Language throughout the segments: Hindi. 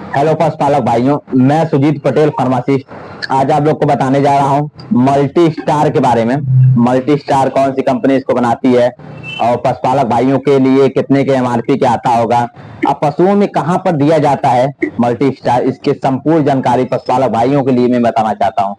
हेलो पशुपालक भाइयों, मैं सुजीत पटेल फार्मासिस्ट आज आप लोग को बताने जा रहा हूँ मल्टी स्टार के बारे में। मल्टी स्टार कौन सी कंपनी इसको बनाती है और पशुपालक भाइयों के लिए कितने के एमआरपी के आता होगा, अब पशुओं में कहाँ पर दिया जाता है मल्टी स्टार, इसके संपूर्ण जानकारी पशुपालक भाइयों के लिए मैं बताना चाहता हूँ।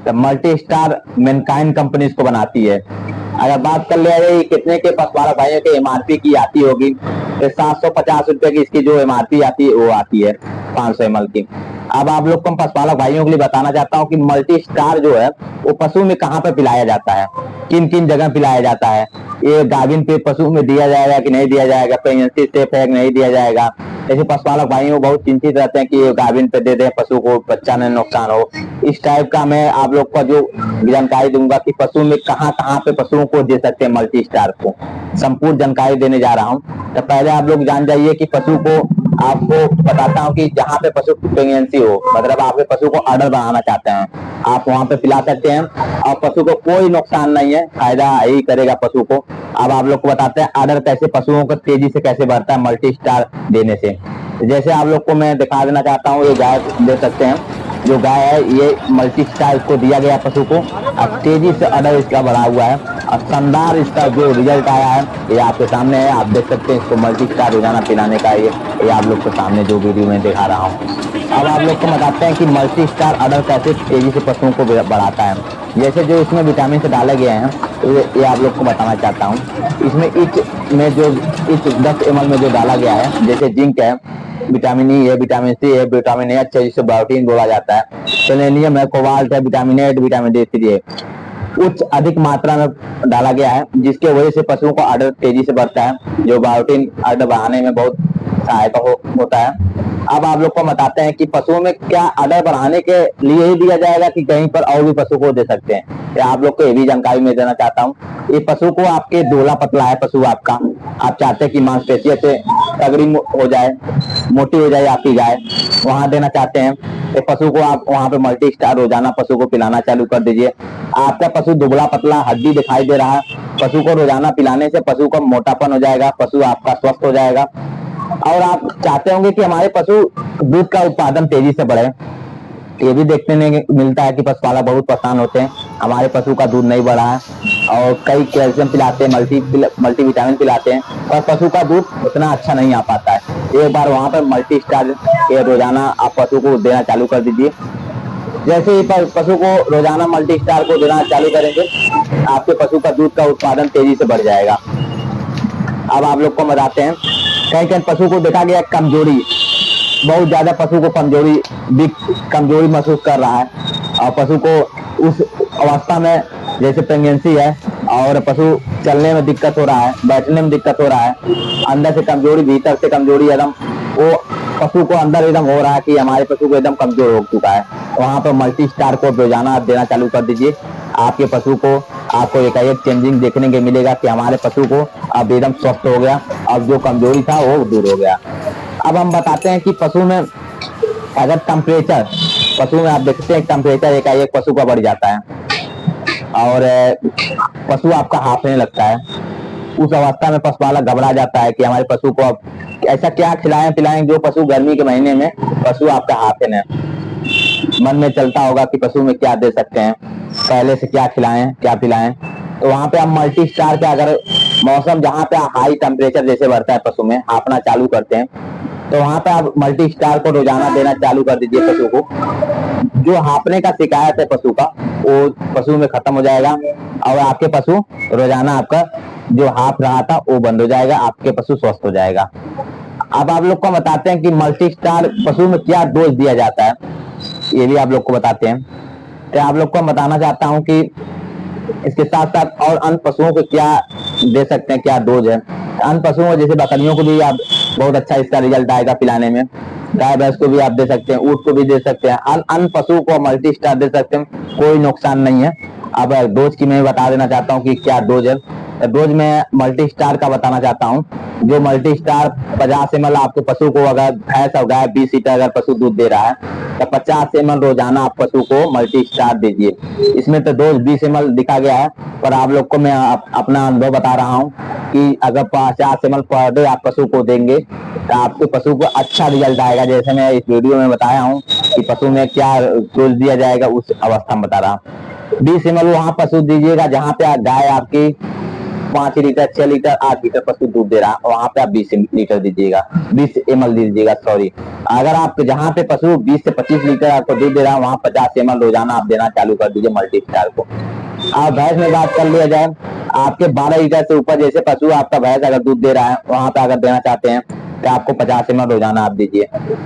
तो मल्टी स्टार मैनकाइंड कंपनी इसको बनाती है। अगर बात कर लिया जाए कितने के पशुपालक भाइयों के एमआरपी की आती होगी, तो 750 रुपए की इसकी जो एमआरपी आती है वो आती है 500 ml की। अब आप लोग को हम पशुपालक भाइयों के लिए बताना चाहता हूँ कि मल्टी स्टार जो है वो पशु में कहाँ पर पिलाया जाता है, किन किन जगह पिलाया जाता है, ये गाभिन पे पशु में दिया जाएगा कि नहीं दिया जाएगा, प्रेगनेंसी स्टेप है कि नहीं दिया जाएगा। ऐसे पशुपालक भाइयों बहुत चिंतित रहते हैं कि ये गाभिन पे दे दें पशु को बच्चा में नुकसान हो। इस टाइप का मैं आप लोग को जो जानकारी दूंगा कि पशु में कहाँ कहाँ पे पशुओं को दे सकते हैं मल्टी स्टार को, संपूर्ण जानकारी देने जा रहा हूँ। तो पहले आप लोग जान जाइए कि पशु को आपको बताता हूँ कि जहाँ पे पशु प्रेगनेंसी हो, मतलब आपके पशु को अडर बनाना चाहते हैं, आप वहां पे पिला सकते हैं और पशु को कोई नुकसान नहीं है, फायदा ही करेगा पशु को। अब आप लोग को बताते हैं अडर कैसे पशुओं को तेजी से कैसे बढ़ता है मल्टी स्टार देने से। जैसे आप लोग को मैं दिखा देना चाहता हूँ, ये गाय दे सकते हैं, जो गाय है ये मल्टी स्टार इसको दिया गया पशु को, अब तेजी से अडर इसका बढ़ा हुआ है और शानदार इसका जो रिजल्ट आया है ये आपके सामने है। आप देख सकते हैं इसको मल्टी स्टार रोजाना पिलाने का ये आप लोग के सामने जो वीडियो में दिखा रहा हूँ। अब आप लोग को बताते हैं कि मल्टी स्टार अडर कैसे तेजी से पशुओं को बढ़ाता है। जैसे जो इसमें विटामिन से डाले गए हैं ये आप लोग को बताना चाहता हूँ। इसमें इच में जो 10 ml में जो डाला गया है, जैसे जिंक है, विटामिन ई है, विटामिन सी है, विटामिन ए अच्छा जिसे बायोटीन बोला जाता है, सेलेनियम है, कोबाल्ट है, vitamin A, vitamin D three है, उच्च अधिक मात्रा में डाला गया है, जिसके वजह से पशुओं का अडर तेजी से बढ़ता है, जो बायोटीन अडर बढ़ाने में बहुत सहायता होता है। अब आप लोग को बताते हैं कि पशुओं में क्या अडर बढ़ाने के लिए ही दिया जाएगा कि कहीं पर और भी पशु को दे सकते हैं, या आप लोग को ये भी जानकारी मैं देना चाहता हूँ। ये पशु को आपके दुबला पतला है पशु आपका, आप चाहते हैं कि मांसपेशियों से तगड़ी हो जाए, मोटी हो जाए आपकी गाय, वहां देना चाहते हैं तो पशु को आप वहां पे मल्टी स्टार रोजाना पशु को पिलाना चालू कर दीजिए। आपका पशु दुबला पतला हड्डी दिखाई दे रहा है, पशु को रोजाना पिलाने से पशु का मोटापन हो जाएगा, पशु आपका स्वस्थ हो जाएगा। और आप चाहते होंगे कि हमारे पशु दूध का उत्पादन तेजी से बढ़े, ये भी देखने में मिलता है कि पशुपालक बहुत परेशान होते हैं, हमारे पशु का दूध नहीं बढ़ा है, और कई कैल्शियम पिलाते हैं, मल्टीविटामिन पिलाते हैं, पर पशु का दूध उतना अच्छा नहीं आ पाता है। एक बार वहां पर मल्टी स्टार के रोजाना आप पशु को देना चालू कर दीजिए। जैसे ही पशु को रोजाना मल्टी स्टार को देना चालू करेंगे, आपके पशु का दूध का उत्पादन तेजी से बढ़ जाएगा। अब आप लोग को बताते हैं, कहीं कहीं पशु को देखा गया कमजोरी, बहुत ज्यादा पशु को कमजोरी महसूस कर रहा है, और पशु को उस अवस्था में जैसे प्रेगनेंसी है और पशु चलने में दिक्कत हो रहा है, बैठने में दिक्कत हो रहा है, अंदर से कमजोरी, भीतर से कमजोरी, एकदम वो पशु को अंदर एकदम हो रहा है कि हमारे पशु को एकदम कमजोर हो चुका है, वहां पर मल्टी स्टार को रोजाना आप देना चालू कर दीजिए। आपके पशु को आपको एकाएक चेंजिंग देखने के मिलेगा कि हमारे पशु को अब एकदम स्वस्थ हो गया, अब जो कमजोरी था वो दूर हो गया। अब हम बताते हैं कि पशु में अगर टेम्परेचर, पशु में आप देखते हैं टेम्परेचर एकाएक पशु का बढ़ जाता है और पशु आपका हांफने लगता है, उस अवस्था में पशुपालक घबरा जाता है कि हमारे पशु को अब ऐसा क्या खिलाएं पिलाएं जो पशु गर्मी के महीने में पशु आपका हांफने, मन में चलता होगा कि पशु में क्या दे सकते हैं, पहले से क्या खिलाएं क्या पिलाएं। तो वहां पे आप मल्टी स्टार के, अगर मौसम जहाँ पे हाई टेम्परेचर जैसे बढ़ता है पशु में हांफना चालू करते हैं, तो वहां पे आप मल्टी स्टार को रोजाना देना चालू कर दीजिए। पशु को जो हांफने का शिकायत है पशु का, वो पशु में खत्म हो जाएगा और आपके पशु रोजाना आपका जो हाफ रहा था वो बंद हो जाएगा, आपके पशु स्वस्थ हो जाएगा। अब आप लोग को बताते हैं कि मल्टी स्टार पशु में क्या डोज दिया जाता है, ये भी आप लोग को बताते हैं। तो आप लोग को बताना चाहता हूँ कि इसके साथ साथ और अन्य पशुओं को क्या दे सकते हैं, क्या डोज है। अन्य पशुओं जैसे बकरियों को भी आप बहुत अच्छा इसका रिजल्ट आएगा पिलाने में, गाय भैंस को भी आप दे सकते हैं, ऊँट को भी दे सकते हैं, अन्य पशुओं को मल्टी स्टार दे सकते हैं, कोई नुकसान नहीं है। अब डोज की मैं बता देना चाहता हूँ कि क्या डोज है। डोज में मल्टी स्टार का बताना चाहता हूँ। जो मल्टी स्टार 50 ml आपके पशु को, अगर भैंस और गाय 20 लीटर अगर पशु दूध दे रहा है तो 50 ml रोजाना आप पशु को मल्टी स्टार दीजिए। इसमें तो डोज 20 ml लिखा गया है, पर आप लोग को मैं अपना अनुभव बता रहा हूँ कि अगर 50 ml पर डे आप पशु को देंगे तो आपके पशु को अच्छा रिजल्ट आएगा। जैसे मैं इस वीडियो में बताया हूँ कि पशु में क्या डोज दिया जाएगा, उस अवस्था में बता रहा हूँ। 20 ml वहां पशु दीजिएगा जहां पे गाय आपकी 5 लीटर 6 लीटर 8 लीटर पशु दूध दे रहा है, वहां पे आप 20 लीटर दीजिएगा, 20 ml दीजिएगा, सॉरी। अगर आप जहां पे पशु 20 से 25 लीटर आपको दूध दे रहा है, वहां 50 ml रोजाना आप देना चालू कर दीजिए मल्टी स्टार को। आप भैंस में बात कर लिया जाए, आपके 12 लीटर से ऊपर जैसे पशु आपका भैंस अगर दूध दे रहा है, वहां पे अगर देना चाहते हैं तो आपको 50 ml रोजाना आप दीजिए।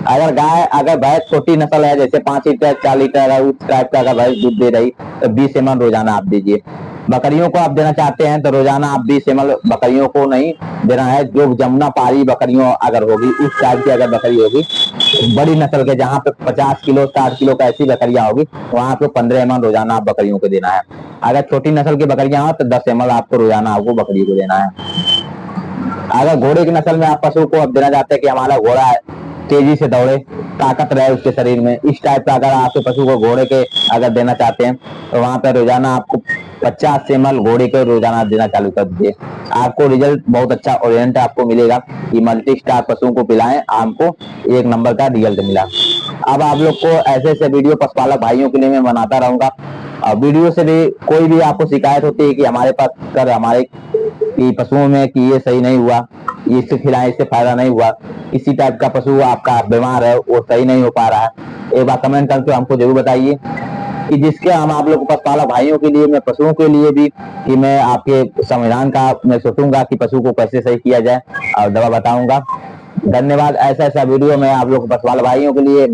अगर भैंस छोटी नस्ल है, जैसे 5 लीटर 4 लीटर उस टाइप का अगर भैंस दूध दे रही तो 20 ml रोजाना आप दीजिए। बकरियों को आप देना चाहते हैं तो रोजाना आप 20 ml बकरियों को नहीं देना है। जो जमुना पारी बकरियों अगर होगी, उस टाइप की अगर बकरी होगी बड़ी नस्ल के, जहाँ पे 50 किलो 60 किलो का ऐसी बकरियां होगी, वहां पे 15 ml रोजाना आप बकरियों को देना है। अगर छोटी नस्ल की बकरियां हो तो 10 ml आपको रोजाना आपको बकरी को देना है। अगर घोड़े की नस्ल में आप पशु को अब देना चाहते हैं कि हमारा घोड़ा है तेजी से दौड़े, ताकत रहे उसके शरीर में, इस टाइप का अगर आपके पशु को घोड़े के अगर देना चाहते हैं तो वहां पर रोजाना आपको 50 ml घोड़े के रोजाना देना चालू कर दीजिए। आपको रिजल्ट बहुत अच्छा ओरिएंट आपको मिलेगा कि मल्टी स्टार पशुओं को पिलाएं, आपको 1 नंबर का रिजल्ट मिला। अब आप लोग को ऐसे ऐसे वीडियो पशुपालक भाइयों के लिए मैं बनाता रहूंगा। और वीडियो से भी कोई भी आपको शिकायत होती है कि हमारे पास कर हमारे कि पशुओं में कि ये सही नहीं हुआ, इससे खिलाएं इससे फायदा नहीं हुआ, इसी टाइप का पशु आपका बीमार है वो सही नहीं हो पा रहा है, एक बार कमेंट करके हमको जरूर बताइए कि जिसके हम आप लोग पशुपालक भाइयों के लिए, मैं पशुओं के लिए भी कि मैं आपके संविधान का मैं सोचूंगा कि पशु को कैसे सही किया जाए और दवा बताऊंगा। धन्यवाद। ऐसा ऐसा वीडियो मैं आप लोग पशुपालक भाइयों के लिए